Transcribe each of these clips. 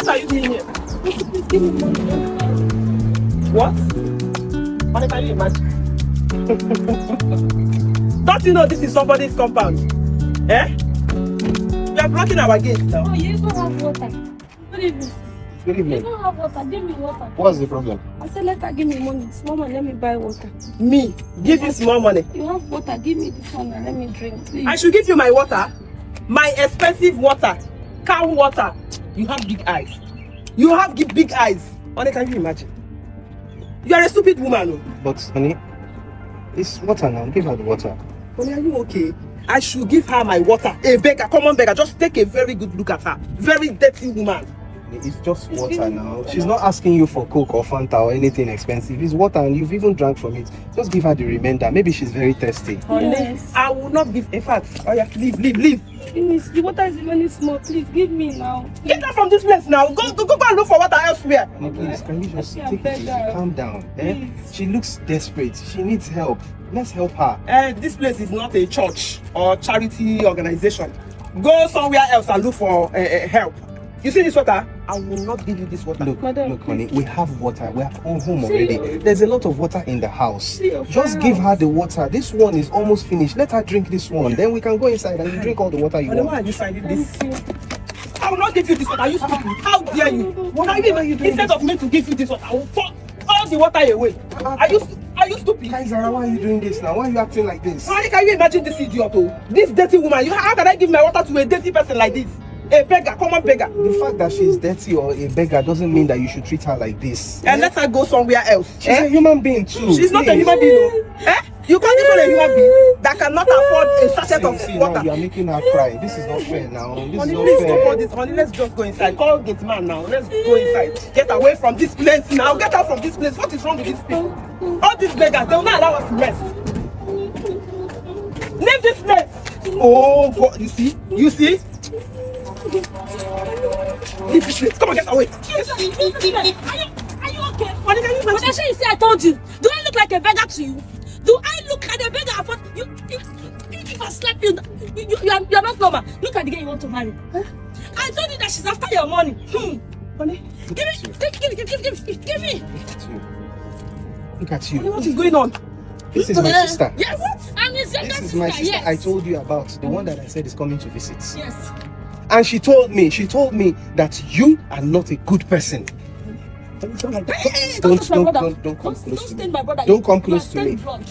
What are you doing here? What? What can you imagine? Don't you know this is somebody's compound? Eh? You are blocking our gate now. Oh, you don't have water. Good evening. Good You evening. don't have water. Give me water. What's the problem? I said, let her give me money. Small money, let me buy water. Me? Give you small money. You have water. Give me this one and let me drink, please. I should give you my water. My expensive water. Cow water. You have big eyes. You have big eyes. Honey, can you imagine? You are a stupid woman. Oh. But honey, it's water now. Give her the water. Honey, are you okay? I should give her my water. A beggar, common beggar. Just take a very good look at her. Very dirty woman. It's just water now. She's not asking you for Coke or Fanta or anything expensive. It's water and you've even drank from it. Just give her the remainder. Maybe she's very thirsty. Honey, Yes. I will not give a fact. Oh yeah, leave. Give me, the water is really small. Please give me now. Get her from this place now. Go and look for water elsewhere. Honey, please, can you just Yeah, take it easy? beggar. Calm down. Eh? Please. She looks desperate. She needs help. Let's help her. This place is not a church or charity organization. Go somewhere else and look for help. You see this water? I will not give you this water. Look, Madam, look, honey, please. we have water. We're home See already. you. There's a lot of water in the house. See your Just give her the water. This one is almost finished. Let her drink this one. Then we can go inside and you drink all the water you Honey, why want. are you finding this? Thank you. I will not give you this water. Are you stupid? How dare you? What are you doing? Instead of me to give you this water, I will pour all the water away. Are you stupid? Kaisara, why are you doing this now? Why are you acting like this? Honey, can you imagine this idiot? Oh? This dirty woman. How can I give my water to a dirty person like this? A beggar, common beggar. The fact that she's dirty or a beggar doesn't mean that you should treat her like this. And let her go somewhere else. She's a human being too. She's not a Please. human being. Oh. Eh? You call this one a human being that cannot afford a sachet of See, now water? you are making her cry. This is not fair now. This is Honey, not please stop all fair. this. Honey, let's just go inside. Call gate man now. Let's go inside. Get away from this place now. Get out from this place. What is wrong with these people? All these beggars, they will not allow us to rest. Leave this place. Oh, God. You see? Leave this place. Come on, get away. Are you okay? Honey, can you But imagine? I you say I told you. Do I look like a beggar to you? Do I look like a beggar? For you, if I slap you, you are not normal. Look at the girl you want to marry. Huh? I told you that she's after your money. Honey, Give me. Look at you. what is going on? This is my sister. Yes, I'm his younger This is sister. my sister Yes. I told you about. The one that I said is coming to visit. Yes. And she told me that you are not a good person. Hey, Don't touch my brother. come close to stain me. my brother. Don't come You are close to stained me. blood.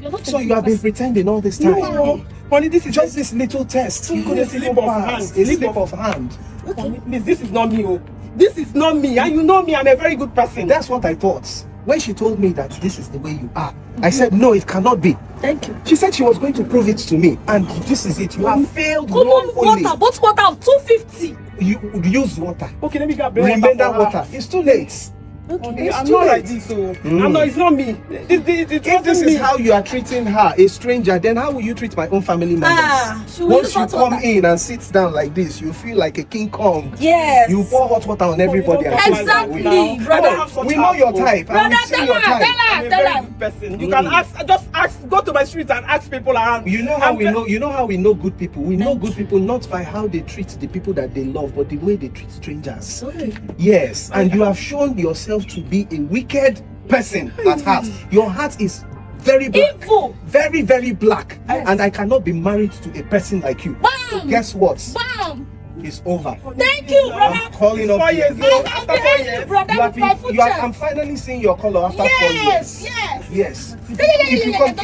You're not a So good you have been person. pretending all this time. No, honey, this is Just this little test. You couldn't slip even of pass. hand. A slip of hand. Honey, please, this is not me. Oh. This is not me. And you know me, I'm a very good person. That's what I thought. When she told me that this is the way you are, I said, no, it cannot be. Thank you. She said she was going to prove it to me. And this is it. You have failed Come on, woefully. water. Bottle water of 250. You use water. Okay, let me get Remember water. It's too late. Okay, It's I'm too not late. like this, so I'm not. It's not me. This If this is how you are treating her, a stranger, then how will you treat my own family members? She will Once use you hot come water. in and sit down like this, you feel like a King Kong. Yes. You pour hot water on everybody and chase them Exactly, away. brother. We know your type. Brother, And we see tell your her, type. I'm a tell very her. good person. You can ask, go to my street and ask people around. You know how we know. You know how we know good people. We know good people not by how they treat the people that they love, but the way they treat strangers. Okay. Yes, and you have shown yourself to be a wicked person at heart. Your heart is very black. Evil. Very, very black. And I cannot be married to a person like you. Bam. So guess what? Bam. It's over. Thank you, brother. I'm calling off 4 you. years old. After 4 years. Brother, You have with my been, you are, I'm foot finally seeing your color after 4 Yes, years. yes. Yes. Yeah,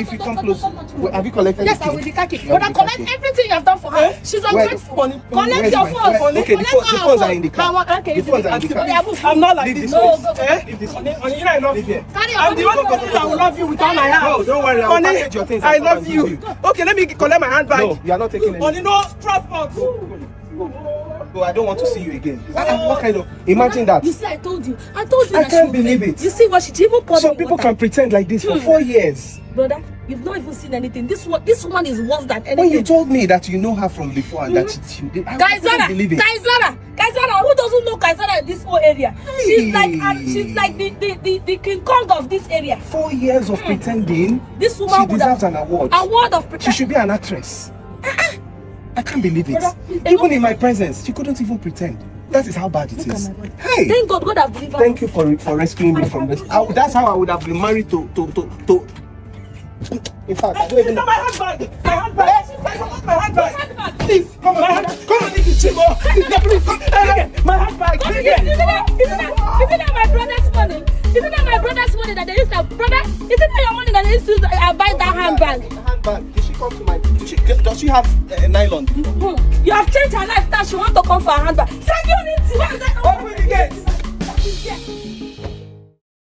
If you come close, Wait, have you collected Yes, the I key? will be khaki. You But I have the collect khaki. everything you have done for her. She's Where- ungrateful. Collect Where's your my phone. phone? Okay, the phones are in the car. Okay, The phones are in the car. I'm not like Leave this. this No, place. eh? Leave this Honey, honey, you know I love Leave you. here. I'm the only person that will love you with all my heart. No, don't worry, I'll Honey, package your things and I come love and give you. you. Okay, let me collect my handbag. No, you are not taking Honey, any. no, transport. Oh, I don't want to see you again. What kind of? Imagine that. You see, I told you. I told you. I that can't she will believe fail. it. You see what she even poured Some in people water. can pretend like this for 4 years. Brother, you've not even seen anything. This one is worse than anything. When you told me that you know her from before and that she did, I couldn't believe it. Kaisara, who doesn't know Kaisara in this whole area? She's like the King Kong of this area. 4 years of pretending. This woman She would deserves have an award. award of She protection. should be an actress. I can't believe it. Brother, Even in my presence, she couldn't even pretend. That is how bad it is. Hey! Thank God, God have delivered. Thank you for rescuing me from this. That's how I would have been married to. In fact, I don't even Sister, know. my handbag! My handbag! My handbag! Please, come on, come on, this is Chimo! Sister, please! My handbag! Isn't that my brother's money? Isn't that my brother's money that they used to brother? Isn't that your money that they used to buy that handbag? Handbag. Did she come to my? Does she have a nylon? You have changed her life now. She want to come for a handbag. Security! What is that? Open the gate!